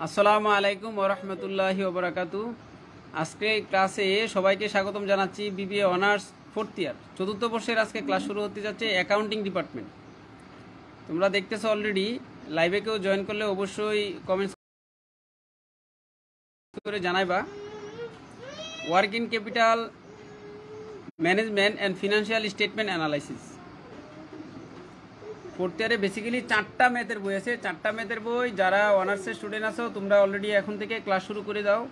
আসসালামু আলাইকুম ওয়া রাহমাতুল্লাহি ওয়া বারাকাতু। আজকে ক্লাসে সবাইকে স্বাগতম জানাচ্ছি। বিবিএ অনার্স 4th ইয়ার চতুর্থ বর্ষের আজকে ক্লাস শুরু হতে যাচ্ছে অ্যাকাউন্টিং ডিপার্টমেন্ট। তোমরা দেখতেছো অলরেডি, লাইভে কেউ জয়েন করলে অবশ্যই কমেন্টস করে জানাইবা। Working capital management and financial statement analysis. 4th ইয়ারে বেসিক্যালি 4টা ম্যাথের বই আছে। 4টা ম্যাথের বই যারা অনার্সের স্টুডেন্ট আছো তোমরা অলরেডি এখন থেকে ক্লাস শুরু করে দাও।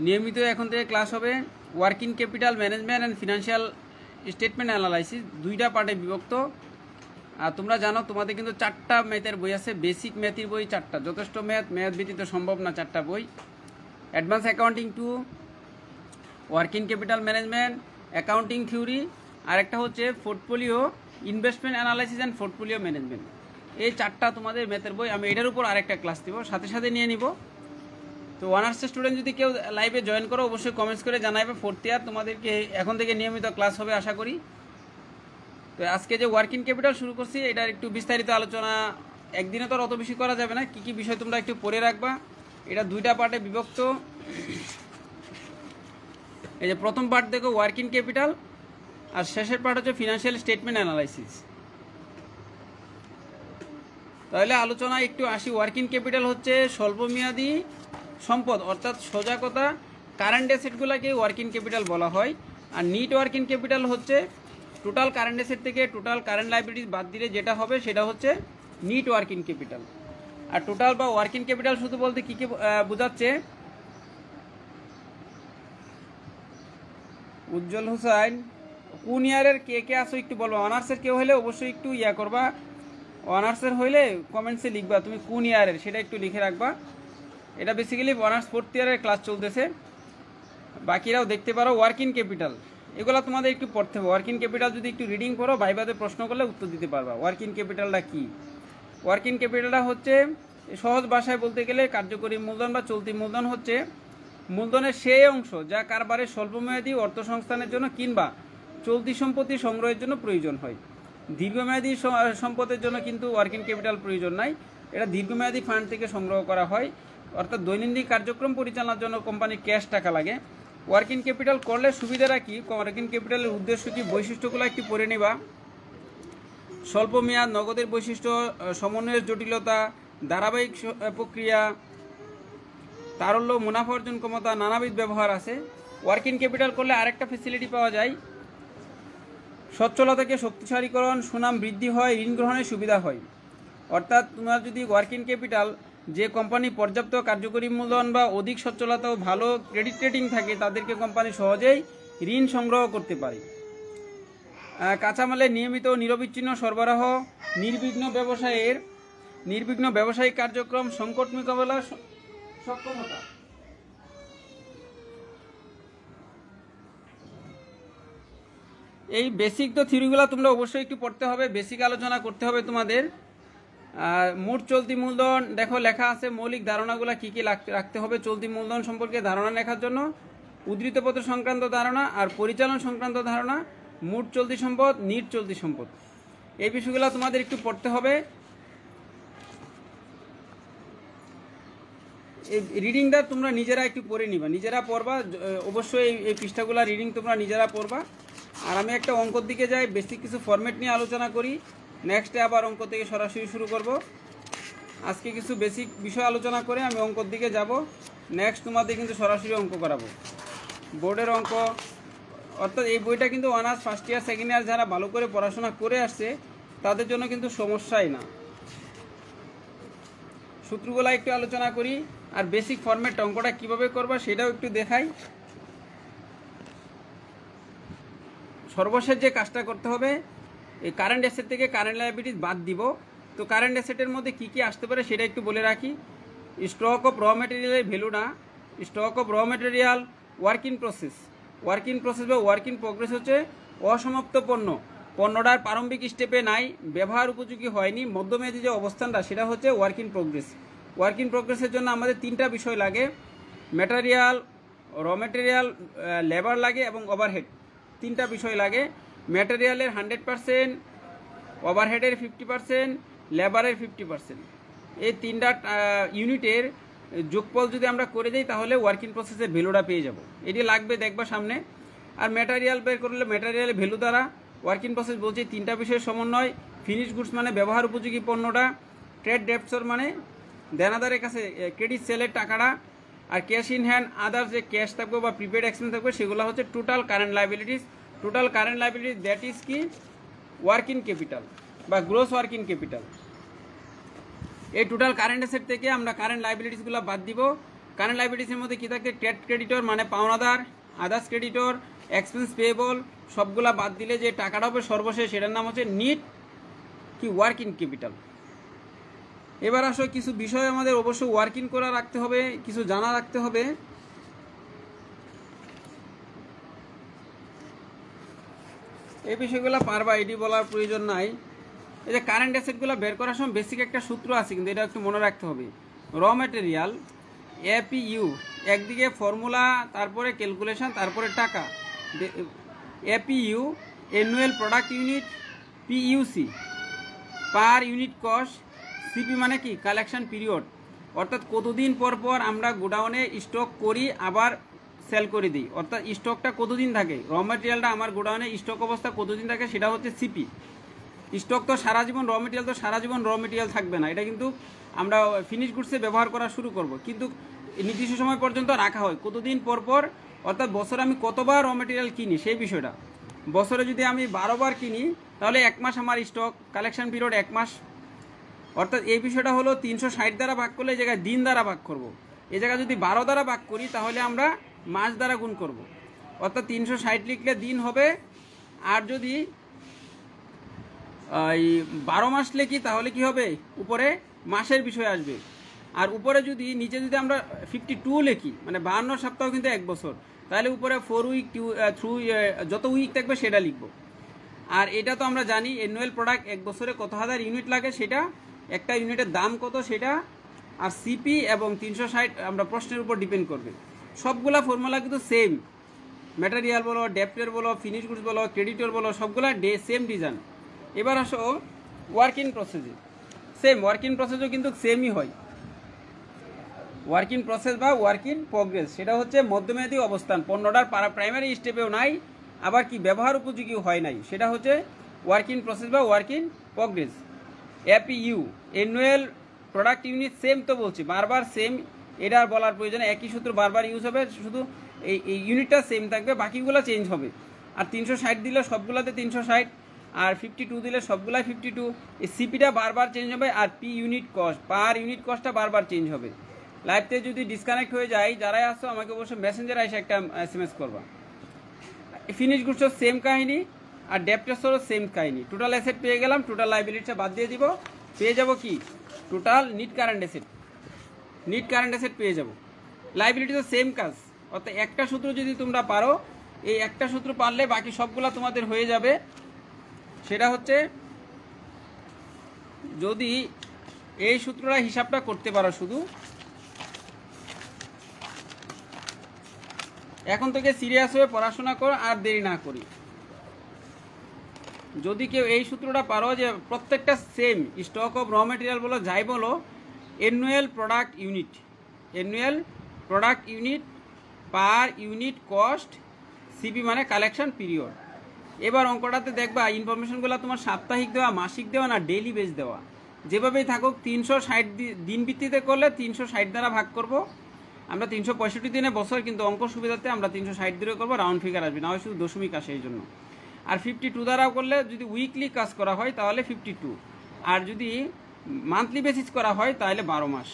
নিয়মিত এখন থেকে ক্লাস হবে। Working capital management and financial statement analysis 2টা পার্টে বিভক্ত। আর তোমরা জানো তোমাদের কিন্তু 4টা ম্যাথের বই আছে। বেসিক ম্যাথের বই 4টা, যথেষ্ট ম্যাথ ব্যতীত সম্ভব না 4টা বই। Advance accounting 2, working capital management, accounting theory, আর একটা হচ্ছে portfolio investment analysis and portfolio management. এই 4টা তোমাদের ম্যাথের বই। আমি এটার উপর আরেকটা ক্লাস দিব, সাথে সাথে নিয়ে নিব। তো অনার্সের স্টুডেন্ট যদি কেউ লাইভে জয়েন করো অবশ্যই কমেন্টস করে জানাবে। 4th ইয়ার তোমাদেরকে এখন থেকে নিয়মিত ক্লাস হবে আশা করি। তো আজকে যে ওয়ার্কিং ক্যাপিটাল শুরু করছি এটার একটু বিস্তারিত আলোচনা একদিনে তো অত বেশি করা যাবে না। কী কী বিষয় তোমরা একটু পড়ে রাখবা। এটা 2টা পার্টে বিভক্ত। এই যে প্রথম পার্ট দেখো ওয়ার্কিং ক্যাপিটাল, আর শেষের পার্ট হচ্ছে ফিনান্সিয়াল স্টেটমেন্ট অ্যানালাইসিস। তাহলে আলোচনা একটু আসি। ওয়ার্কিং ক্যাপিটাল হচ্ছে স্বল্পমেয়াদী সম্পদ, অর্থাৎ সোজা কথা কারেন্ট অ্যাসেটগুলোকে ওয়ার্কিং ক্যাপিটাল বলা হয়। আর নিট ওয়ার্কিং ক্যাপিটাল হচ্ছে টোটাল কারেন্ট অ্যাসেট থেকে টোটাল কারেন্ট লাইবিলিটিস বাদ দিলে যেটা হবে সেটা হচ্ছে নিট ওয়ার্কিং ক্যাপিটাল। আর টোটাল বা ওয়ার্কিং ক্যাপিটাল শুধু বলতে কী কী বোঝাচ্ছে? উজ্জ্বল হোসাইন, কোন ইয়ারের কে আসো একটু বলবা। অনার্সের কেউ হলে অবশ্যই একটু করবা। অনার্সের হইলে কমেন্টসে লিখবা তুমি কোন ইয়ারের, সেটা একটু লিখে রাখবা। এটা বেসিক্যালি অনার্স 4th ইয়ারের ক্লাস চলতেছে, বাকিরাও দেখতে পারো। ওয়ার্কিং ক্যাপিটাল এগুলো তোমাদের একটু পড়তে হবে। ওয়ার্কিং ক্যাপিটাল যদি একটু রিডিং করো ভাইবাতে প্রশ্ন করলে উত্তর দিতে পারবা। ওয়ার্কিং ক্যাপিটালটা কি? ওয়ার্কিং ক্যাপিটালটা হচ্ছে সহজ ভাষায় বলতে গেলে কার্যকরী মূলধন বা চলতি মূলধন হচ্ছে মূলধনের সেই অংশ যা কারবারের স্বল্পমেয়াদী অর্থ সংস্থানের জন্য কিংবা চলতি সম্পত্তি সংগ্রহের জন্য প্রয়োজন হয়। দীর্ঘমেয়াদী সম্পদের জন্য কিন্তু ওয়ার্কিং ক্যাপিটাল প্রয়োজন নাই। এটা দীর্ঘমেয়াদী ফান্ড থেকে সংগ্রহ করা হয়, অর্থাৎ দৈনন্দিন কার্যক্রম পরিচালনার জন্য কোম্পানির ক্যাশ টাকা লাগে। ওয়ার্কিং ক্যাপিটাল করলে সুবিধাটা কি? ওয়ার্কিং ক্যাপিটালের উদ্দেশ্য কি, বৈশিষ্ট্যগুলো একটু পড়ে নেবা। স্বল্প মেয়াদ, নগদের বৈশিষ্ট্য, সমন্বয়ের জটিলতা, ধারাবাহিক প্রক্রিয়া, তারল্য, মুনাফা অর্জন ক্ষমতা, নানাবিধ ব্যবহার আছে। ওয়ার্কিং ক্যাপিটাল করলে আরেকটা ফ্যাসিলিটি পাওয়া যায়, সচ্ছলতাকে শক্তিশালীকরণ, সুনাম বৃদ্ধি হয়, ঋণ গ্রহণের সুবিধা হয়। অর্থাৎ তোমার যদি ওয়ার্কিং ক্যাপিটাল, যে কোম্পানি পর্যাপ্ত কার্যকরী মূলধন বা অধিক সচ্ছলতা ও ভালো ক্রেডিট রেটিং থাকে তাদেরকে কোম্পানি সহজেই ঋণ সংগ্রহ করতে পারে। কাঁচামালের নিয়মিত নিরবিচ্ছিন্ন সরবরাহ, নির্বিঘ্ন ব্যবসায়িক কার্যক্রম, সংকট মোকাবেলার সক্ষমতা। এই বেসিক তো থিওরিগুলো তোমরা অবশ্যই একটু পড়তে হবে, বেসিক আলোচনা করতে হবে তোমাদের। মোট চলতি মূলধন দেখো লেখা আছে, মৌলিক ধারণাগুলো কী কী রাখতে হবে চলতি মূলধন সম্পর্কে ধারণা লেখার জন্য। উদ্ধৃতপত্র সংক্রান্ত ধারণা আর পরিচালন সংক্রান্ত ধারণা, মোট চলতি সম্পদ, নিট চলতি সম্পদ, এই বিষয়গুলো তোমাদের একটু পড়তে হবে। এই রিডিংটা তোমরা নিজেরা একটু পড়ে নিবা, নিজেরা পড়বা। অবশ্যই এই পৃষ্ঠাগুলো রিডিং তোমরা নিজেরা পড়বা। আর আমি একটা অঙ্কর দিকে যাই, বেসিক কিছু ফরম্যাট নিয়ে আলোচনা করি, নেক্সটে আবার অঙ্ক থেকে সরাসরি শুরু করব। আজকে কিছু বেসিক বিষয় আলোচনা করে আমি অঙ্কর দিকে যাব। নেক্সট তোমাদের কিন্তু সরাসরি অঙ্ক করাবো, বোর্ডের অঙ্ক। অর্থাৎ এই বইটা কিন্তু অনার্স 1st ইয়ার 2nd ইয়ার যারা ভালো করে পড়াশোনা করে আসছে তাদের জন্য কিন্তু সমস্যাই না। সূত্রগুলো একটু আলোচনা করি, আর বেসিক ফরম্যাট অঙ্কটা কীভাবে করবা সেটাও একটু দেখাই। সর্বশেষ যে কাজটা করতে হবে, এই কারেন্ট অ্যাসেট থেকে কারেন্ট লায়াবিলিটিস বাদ দিব। তো কারেন্ট অ্যাসেটের মধ্যে কী কী আসতে পারে সেটা একটু বলে রাখি। স্টক অফ র ম্যাটেরিয়ালের ভ্যালু না, স্টক অফ র ম্যাটেরিয়াল, ওয়ার্ক ইন প্রসেস বা ওয়ার্ক ইন প্রোগ্রেস হচ্ছে অসমাপ্ত পণ্যটার প্রারম্ভিক স্টেপে নাই, ব্যবহার উপযোগী হয়নি, মধ্যমেয়াদী যে অবস্থানটা সেটা হচ্ছে work in progress. Work in প্রোগ্রেসের জন্য আমাদের 3টা বিষয় লাগে, ম্যাটেরিয়াল, র ম্যাটেরিয়াল, লেবার লাগে এবং ওভারহেড। 3টা বিষয় লাগে। ম্যাটেরিয়ালের 100%, ওভারহেডের 50%, লেবারের 50%। এই 3টা ইউনিটের যোগফল যদি আমরা করে দিই তাহলে ওয়ার্কিং প্রসেসের ভ্যালুটা পেয়ে যাব। এটি লাগবে দেখবা সামনে। আর ম্যাটেরিয়াল বের করলে ম্যাটেরিয়ালের ভ্যালু দ্বারা ওয়ার্কিং প্রসেস বলছি 3টা বিষয়ের সমন্বয়। ফিনিশ গুডস মানে ব্যবহার উপযোগী পণ্যটা, ট্রেড ডেপ্টসর মানে দেনাদারের কাছে ক্রেডিট সেলের টাকাটা, আর ক্যাশ ইন হ্যান্ড আদার্স যে ক্যাশ থাকবে বা প্রিপেড এক্সপেন্স থাকবে সেগুলো হচ্ছে total current liabilities. Total current liabilities that is কি ওয়ার্কিং ক্যাপিটাল বা গ্রোস ওয়ার্কিং ক্যাপিটাল। এই টোটাল কারেন্ট অ্যাসেট থেকে আমরা কারেন্ট লাইবিলিটিসগুলো বাদ দিব। কারেন্ট লাইবিলিটিসের মধ্যে কী থাকে, ট্রেড ক্রেডিটর মানে পাওনাদার, আদার্স ক্রেডিটর, এক্সপেন্স পেয়েবল, সবগুলা বাদ দিলে যে টাকাটা হবে সর্বশেষ সেটার নাম হচ্ছে নিট কি ওয়ার্কিং ক্যাপিটাল। এবার আসো কিছু বিষয় আমাদের অবশ্যই ওয়ার্কিং করা রাখতে হবে, কিছু জানা রাখতে হবে। এই বিষয়গুলো পারবা, এটি বলার প্রয়োজন নাই। এই যে কারেন্ট অ্যাসেটগুলো বের করার সময় বেসিক একটা সূত্র আছে, কিন্তু এটা একটু মনে রাখতে হবে। র ম্যাটেরিয়াল এপিইউ, একদিকে ফর্মুলা, তারপরে ক্যালকুলেশন, তারপরে টাকা। APU annual product unit, PUC per unit cost, CP মানে কি কালেকশন পিরিয়ড, অর্থাৎ কতদিন পর পর আমরা গোডাউনে স্টক করি আবার সেল করে দিই, অর্থাৎ স্টকটা কতদিন থাকে, র ম্যাটেরিয়ালটা আমার গোডাউনে স্টক অবস্থা কতদিন থাকে সেটা হচ্ছে সিপি। স্টক তো সারা জীবন, র মেটেরিয়াল তো সারা জীবন র মেটেরিয়াল থাকবে না, এটা কিন্তু আমরা ফিনিশ গুডসে ব্যবহার করা শুরু করব, কিন্তু নির্দিষ্ট সময় পর্যন্ত রাখা হয় কতদিন পর পর, অর্থাৎ বছরে আমি কতবার র মেটেরিয়াল কিনি সেই বিষয়টা। বছরে যদি আমি 12 বার কিনি তাহলে 1 মাস আমার স্টক কালেকশন পিরিয়ড 1 মাস, অর্থাৎ এই বিষয়টা হলো 360 দ্বারা ভাগ করলে এই জায়গায় দিন দ্বারা ভাগ করব। এই জায়গায় যদি 12 দ্বারা ভাগ করি তাহলে আমরা মাস দ্বারা গুণ করব, অর্থাৎ 360 লিখলে দিন হবে। আর যদি এই 12 মাস লিখি তাহলে কি হবে, উপরে মাসের বিষয় আসবে। আর উপরে যদি নিচে যদি আমরা 52 লিখি মানে 52 সপ্তাহ কিন্তু 1 বছর, তাহলে উপরে 4 উইক 3 যত উইক থাকবে সেটা লিখব। আর এটা তো আমরা জানি অ্যানুয়াল প্রোডাক্ট 1 বছরে কত হাজার ইউনিট লাগে সেটা, একটা ইউনিটের দাম কত সেটা, আর সিপি এবং 360 আমরা প্রশ্নের উপর ডিপেন্ড করবে। সবগুলা ফর্মুলা কিন্তু সেম, ম্যাটেরিয়াল বলো, ডেপ্টের বলো, ফিনিশ গুডস বলো, ক্রেডিটর বলো, সবগুলা সেম ডিজাইন। এবার আসো ওয়ার্কিং প্রসেসে, সেম ওয়ার্কিং প্রসেসও কিন্তু সেমই হয়। ওয়ার্কিং প্রসেস বা ওয়ার্কিং প্রোগ্রেস সেটা হচ্ছে মধ্যমেয়াদী অবস্থান, পণ্যটার প্রাইমারি স্টেপেও নাই আবার কি ব্যবহার উপযোগী হয় নাই, সেটা হচ্ছে ওয়ার্কিং প্রসেস বা working progress. APU annual product unit, same তো বলছি বারবার সেম, এটা আর বলার প্রয়োজন, একই সূত্র বারবার ইউজ হবে, শুধু এই ইউনিটটা সেম থাকবে, বাকিগুলো চেঞ্জ হবে। আর 360 দিলে সবগুলোতে 360, আর 52 দিলে সবগুলাই 52। এই সিপিটা বারবার চেঞ্জ হবে, আর P unit cost per unit কস্টটা বারবার চেঞ্জ হবে। লাইভতে যদি ডিসকানেক্ট হয়ে যায় যারাই আসছো আমাকে অবশ্যই মেসেঞ্জারে এসে একটা SMS করবা। ফিনিশ গুডসও সেম কাহিনী, আর ডেপ্টার্সও সেম কাহিনী। টোটাল অ্যাসেট পেয়ে গেলাম, টোটাল লাইবিলিটিটা বাদ দিয়ে দিব, পেয়ে যাব কি total net current asset, net current asset পেয়ে যাব। লাইবিলিটি তো সেম কাজ, অর্থাৎ একটা সূত্র যদি তোমরা পারো, এই একটা সূত্র পারলে বাকি সবগুলা তোমাদের হয়ে যাবে। সেটা হচ্ছে যদি এই সূত্রটা হিসাবটা করতে পারো, শুধু এখন থেকে সিরিয়াস হয়ে পড়াশোনা করো আর দেরি না করি। যদি কেউ এই সূত্রটা পারো যে প্রত্যেকটা সেম স্টক অফ র মেটেরিয়াল বলো যাই বলো, annual product unit, annual product unit per unit cost, CP মানে কালেকশন পিরিয়ড। এবার অঙ্কটাতে দেখবা ইনফরমেশনগুলো তোমার সাপ্তাহিক দেওয়া, মাসিক দেওয়া না ডেইলি বেস দেওয়া, যেভাবেই থাকুক 360 দিন ভিত্তিতে করলে 360 দ্বারা ভাগ করব। আমরা 365 দিনে বছর, কিন্তু অঙ্ক সুবিধাতে আমরা 360 দিয়ে করবো, রাউন্ড ফিগার আসবে না হয় শুধু দশমিক আসে এই জন্য। আর 52 দ্বারাও করলে যদি উইকলি কাজ করা হয় তাহলে 52, আর যদি মান্থলি বেসিস করা হয় তাহলে 12 মাস।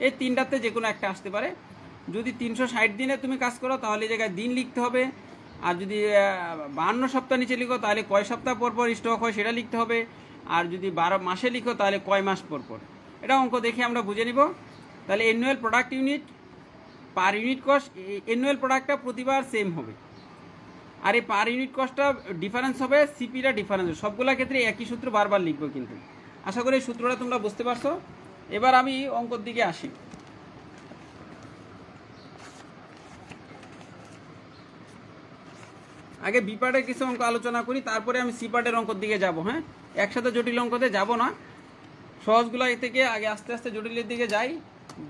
এই তিনটাতে যে কোনো একটা আসতে পারে। যদি 360 দিনে তুমি কাজ করো তাহলে এই জায়গায় দিন লিখতে হবে, আর যদি 52 সপ্তাহ নিচে লিখো তাহলে কয় সপ্তাহ পর পর স্টক হয় সেটা লিখতে হবে, আর যদি 12 মাসে লিখো তাহলে কয় মাস পর পর। এটা অঙ্ক দেখে আমরা বুঝে নিব। তাহলে annual product unit per unit cost, annual প্রোডাক্টটা প্রতিবার সেম হবে, আর এই পার ইউনিট কস্টটা ডিফারেন্স হবে, সিপিটা ডিফারেন্স হবে। সবগুলোর ক্ষেত্রে একই সূত্র বারবার লিখবো, কিন্তু আশা করি এই সূত্রটা তোমরা বুঝতে পারছো। এবার আমি অঙ্কর দিকে আসি। আগে বি পার্টের কিছু অঙ্ক আলোচনা করি, তারপরে আমি সি পার্টের অঙ্কর দিকে যাব। হ্যাঁ, একসাথে জটিল অঙ্কতে যাব না, সহজগুলো থেকে আগে আস্তে আস্তে জটিলের দিকে যাই।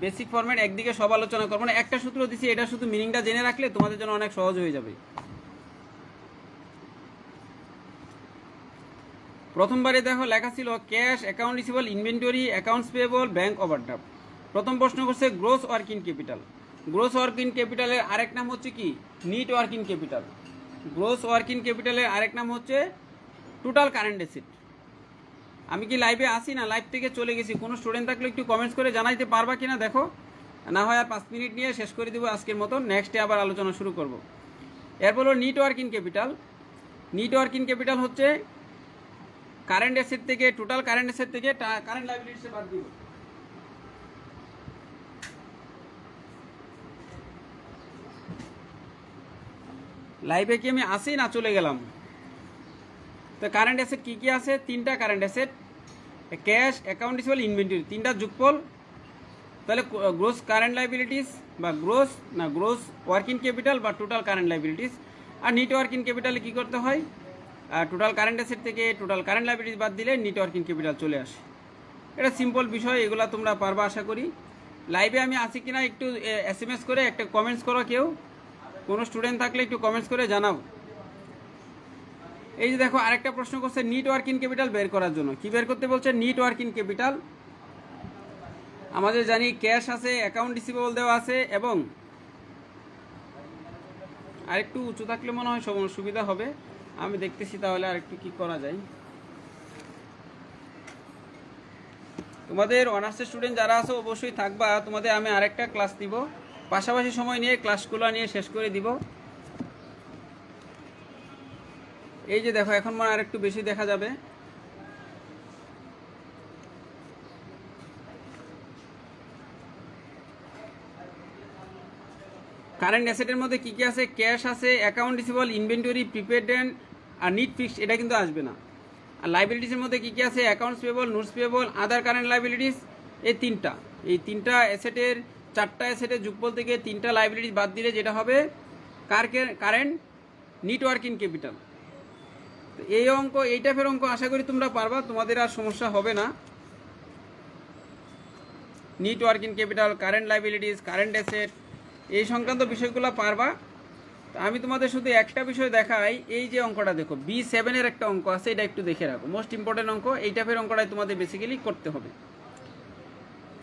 বেসিক ফরম্যাট একদিকে সব আলোচনা করবো না, একটা সূত্র দিছি, এটা শুধু মিনিংটা জেনে রাখলে তোমাদের জন্য অনেক সহজ হয়ে যাবে। প্রথমবারে দেখো লেখা ছিল cash, account receivable, inventory, accounts payable, bank overdraft. প্রথম প্রশ্ন করছে gross working capital. Gross working ক্যাপিটালের আরেক নাম হচ্ছে কি? Net working capital. Gross working ক্যাপিটালের আরেক নাম হচ্ছে টোটাল কারেন্ট অ্যাসেট। আমি কি লাইভে আসি না লাইভ থেকে চলে গেছি? কোনো স্টুডেন্ট থাকলে একটু কমেন্টস করে জানাইতে পারবা কিনা দেখো, না হয় আর 5 মিনিট নিয়ে শেষ করে দিব আজকের মতো, নেক্সটে আবার আলোচনা শুরু করব। এরপর হলো net working capital. Net working capital হচ্ছে কারেন্ট অ্যাসেট থেকে, টোটাল কারেন্ট অ্যাসেট থেকে কারেন্ট লায়াবিলিটিস বাদ দিব। লাইভে কি আমি আসি না চলে গেলাম? তো কারেন্ট অ্যাসেট কি কি আছে? 3টা current asset, cash, account receivable, inventory, 3টা যুগফল। তাহলে গ্রোস কারেন্ট লায়াবিলিটিস বা গ্রোস ওয়ার্কিং ক্যাপিটাল বা টোটাল কারেন্ট লায়াবিলিটিস। আর নিট ওয়ার্কিং ক্যাপিটালে কি করতে হয়? টোটাল কারেন্ট অ্যাসেট থেকে টোটাল কারেন্ট লায়াবিলিটিস বাদ দিলে নিট ওয়ার্কিং ক্যাপিটাল চলে আসে। এটা সিম্পল বিষয়, এগুলো তোমরা পারবা আশা করি। লাইভে আমি আসি কিনা একটু SMS করে একটা কমেন্টস করো, কেউ কোনো স্টুডেন্ট থাকলে একটু কমেন্টস করে জানাও। এই যে দেখো আরেকটা প্রশ্ন করছে নিট ওয়ার্কিং ক্যাপিটাল বের করার জন্য। কি বের করতে বলছে? Net working capital. আমাদের জানি ক্যাশ আছে, অ্যাকাউন্ট রিসিভেবল দেওয়া আছে, এবং আরেকটু উঁচু থাকলে মনে হয় সুবিধা হবে। আমি দেখতেছি তাহলে আরেকটু কি করা যায়। তোমাদের অনার্সের স্টুডেন্ট যারা আছে অবশ্যই থাকবা, তোমাদের আমি আরেকটা ক্লাস দিব, পাশাপাশি সময় নিয়ে ক্লাসগুলো নিয়ে শেষ করে দিব। এই যে দেখো এখন মনে আরেকটু বেশি দেখা যাবে। কারেন্ট অ্যাসেটের মধ্যে কি কি আছে? ক্যাশ আছে, অ্যাকাউন্ট রিসিভেবল, ইনভেন্টরি, প্রিপেড আর নিট ফিক্সড, এটা কিন্তু আসবে না। আর লাইবিলিটিসের মধ্যে কি কি আছে? অ্যাকাউন্টস পেয়েবল, নোটস পেয়েবল, আদার কারেন্ট লাইবিলিটিস, এই 3টা। এই 3টা অ্যাসেটের 4টা অ্যাসেটের যুগফল থেকে 3টা লাইবিলিটিস বাদ দিলে যেটা হবে কারেন্ট নিট ওয়ার্কিং ক্যাপিটাল। তো এই অঙ্ক, এই টাইপের অঙ্ক আশা করি তোমরা পারবা, তোমাদের আর সমস্যা হবে না। Net working capital, current liabilities, current asset, এই সংক্রান্ত বিষয়গুলো পারবা। আমি তোমাদের শুধু একটা বিষয় দেখাই, এই যে অঙ্কটা দেখো B7 এর একটা অঙ্ক আছে, এটা একটু দেখে রাখো, মোস্ট ইম্পর্টেন্ট অঙ্ক। এই টাইপের অঙ্কটাই তোমাদের বেসিক্যালি করতে হবে।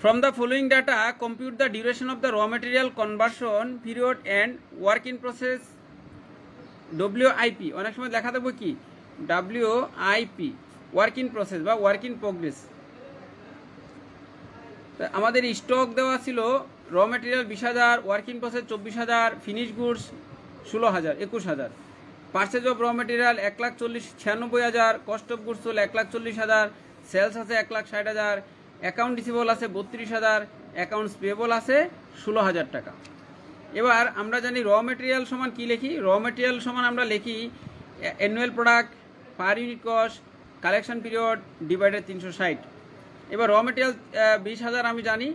From the following data compute the duration of the র material conversion period and work in process WIP। অনেক সময় লেখা দেবো কি WIP, ওয়ার্ক ইন প্রসেস বা ওয়ার্ক ইন প্রোগ্রেস। আমাদের স্টক দেওয়া ছিল র material 20,000, work in process 24,000, finish goods 16,000, 21,000, purchase of র মেটেরিয়াল 1,96,000, কস্ট অফ গুডস হল 1,40,000, সেলস আছে 1,60,000, অ্যাকাউন্ট রিসিভেবল আছে 32,000, অ্যাকাউন্টস পেয়েবল আছে 16,000 টাকা। এবার আমরা জানি র মেটেরিয়াল সমান কি লিখি? র মেটেরিয়াল সমান আমরা লিখি অ্যানুয়াল প্রোডাক্ট পার unit cost collection period divided 360। এবার র মেটেরিয়াল 20,000 আমি জানি,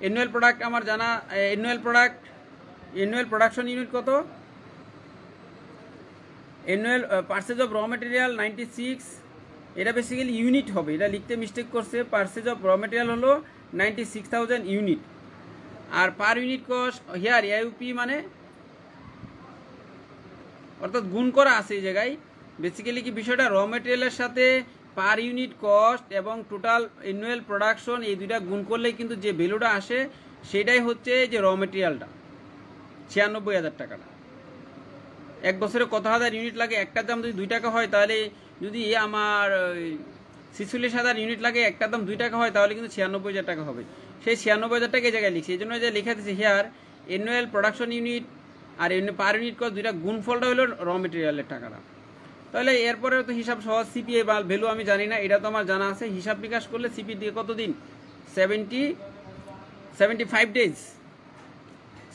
অ্যানুয়াল প্রোডাক্ট আমার জানা, অ্যানুয়াল প্রোডাকশন ইউনিট কত? অ্যানুয়াল পার্সেজ অফ র মেটেরিয়াল 96, এটা বেসিক্যালি ইউনিট হবে, এটা লিখতে মিস্টেক করছে। পার্সেজ অফ র মেটেরিয়াল হলো 96,000 ইউনিট। আর per unit cost here AUP মানে অর্থাৎ গুণ করা আছে এই জায়গায়। বেসিক্যালি কি বিষয়টা, র মেটেরিয়ালের সাথে পার ইউনিট কস্ট এবং টোটাল অ্যানুয়াল প্রোডাকশন এই দুইটা গুণ করলেই কিন্তু যে ভ্যালুটা আসে সেটাই হচ্ছে যে র মেটেরিয়ালটা 96,000 টাকাটা। এক বছরে কত হাজার ইউনিট লাগে? একটার দাম যদি 2 টাকা হয়, তাহলে যদি আমার 46,000 ইউনিট লাগে, একটার দাম 2 টাকা হয়, তাহলে কিন্তু 96,000 টাকা হবে। সেই 96,000 টাকা এই জায়গায় লিখছি, এই জন্য যে লেখা দিচ্ছে হিয়ার অ্যানুয়াল প্রোডাকশন ইউনিট আর পার ইউনিট কস্ট, দুইটা গুণফলটা হলো র মেটেরিয়ালের টাকাটা। তাহলে এরপরে তো হিসাব সহজ। CPA বা ভ্যালু আমি জানি না, এটা তো আমার জানা আছে। হিসাব বিকাশ করলে CPA দিয়ে কতদিন? 75 ডেজ।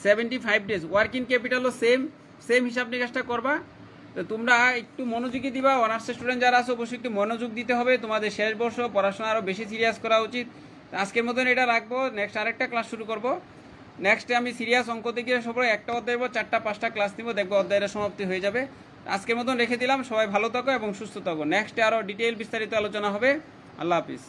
75 ডেজ। ওয়ার্কিং ক্যাপিটালও সেম হিসাব নিকাশটা করবা। তো তোমরা একটু মনোযোগী দিবা, অনার্সের স্টুডেন্ট যারা আছে অবশ্যই একটু মনোযোগ দিতে হবে। তোমাদের শেষ বর্ষ, পড়াশোনা আরও বেশি সিরিয়াস করা উচিত। আজকের মতন এটা রাখবো, নেক্সট আরেকটা ক্লাস শুরু করবো। নেক্সটে আমি সিরিয়াস অঙ্ক থেকে সবাই একটা অধ্যায় 4টা-5টা ক্লাস নিব, দেখবো অধ্যায়টা সমাপ্তি হয়ে যাবে। আজকের মতন রেখে দিলাম, সবাই ভালো থাকো এবং সুস্থ থাকো। নেক্সটে আরও ডিটেইল বিস্তারিত আলোচনা হবে। আল্লাহ হাফিজ।